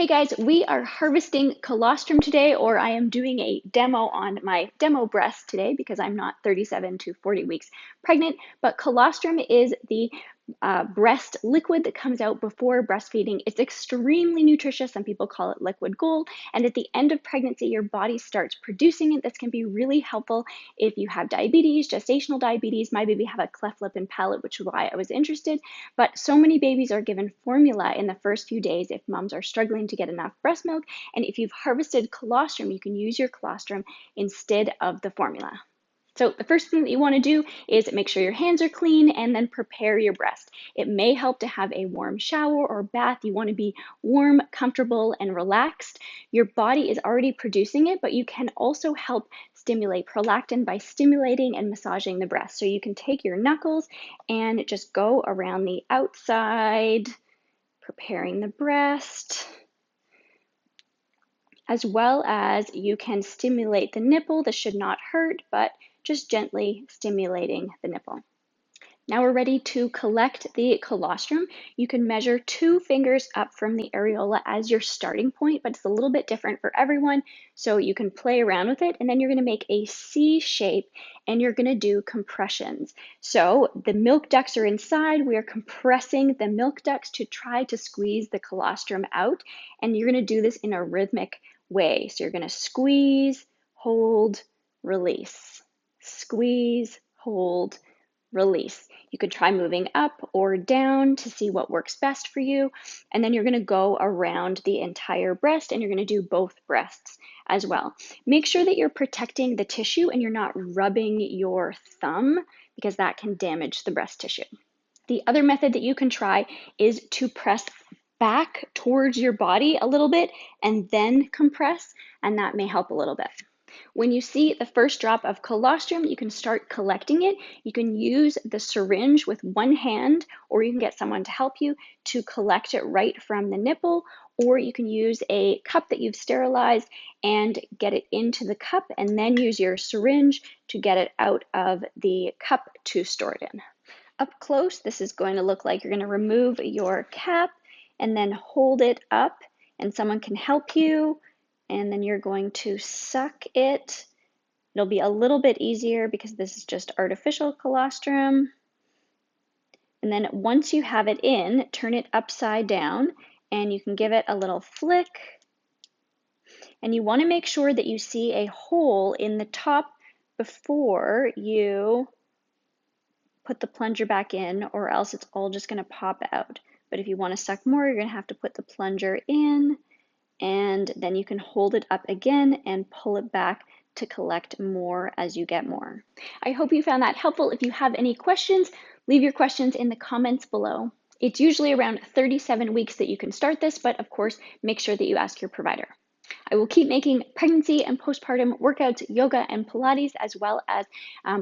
Hey guys, we are harvesting colostrum today, or I am doing a demo on my demo breast today because I'm not 37 to 40 weeks pregnant. But colostrum is the breast liquid that comes out before breastfeeding. It's extremely nutritious. Some people call it liquid gold. And at the end of pregnancy, your body starts producing it. This can be really helpful if you have diabetes, gestational diabetes. My baby have a cleft lip and palate, which is why I was interested. But so many babies are given formula in the first few days if moms are struggling to get enough breast milk. And if you've harvested colostrum, you can use your colostrum instead of the formula. So the first thing that you want to do is make sure your hands are clean and then prepare your breast. It may help to have a warm shower or bath. You want to be warm, comfortable, and relaxed. Your body is already producing it, but you can also help stimulate prolactin by stimulating and massaging the breast. So you can take your knuckles and just go around the outside, preparing the breast, as well as you can stimulate the nipple. This should not hurt, but just gently stimulating the nipple. Now we're ready to collect the colostrum. You can measure 2 fingers up from the areola as your starting point, but it's a little bit different for everyone. So you can play around with it, and then you're going to make a C shape and you're going to do compressions. So the milk ducts are inside. We are compressing the milk ducts to try to squeeze the colostrum out, and you're going to do this in a rhythmic way. So you're going to squeeze, hold, release. Squeeze, hold, release. You could try moving up or down to see what works best for you. And then you're going to go around the entire breast and you're going to do both breasts as well. Make sure that you're protecting the tissue and you're not rubbing your thumb because that can damage the breast tissue. The other method that you can try is to press back towards your body a little bit and then compress, and that may help a little bit. When you see the first drop of colostrum, you can start collecting it. You can use the syringe with one hand, or you can get someone to help you to collect it right from the nipple, or you can use a cup that you've sterilized and get it into the cup and then use your syringe to get it out of the cup to store it in. Up close, this is going to look like you're going to remove your cap and then hold it up, and someone can help you. And then you're going to suck it. It'll be a little bit easier because this is just artificial colostrum. And then once you have it in, turn it upside down and you can give it a little flick. And you want to make sure that you see a hole in the top before you put the plunger back in, or else it's all just going to pop out. But if you want to suck more, you're going to have to put the plunger in, and then you can hold it up again and pull it back to collect more as you get more. I hope you found that helpful. If you have any questions, leave your questions in the comments below. It's usually around 37 weeks that you can start this, but of course, make sure that you ask your provider. I will keep making pregnancy and postpartum workouts, yoga, and Pilates, as well as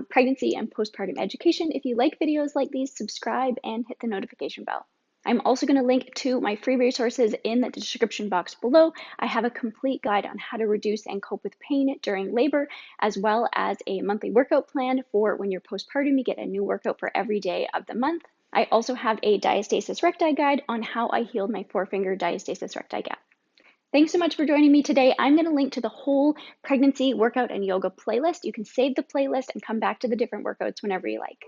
pregnancy and postpartum education. If you like videos like these, subscribe and hit the notification bell. I'm also going to link to my free resources in the description box below. I have a complete guide on how to reduce and cope with pain during labor, as well as a monthly workout plan for when you're postpartum. You get a new workout for every day of the month. I also have a diastasis recti guide on how I healed my forefinger diastasis recti gap. Thanks so much for joining me today. I'm going to link to the whole pregnancy workout and yoga playlist. You can save the playlist and come back to the different workouts whenever you like.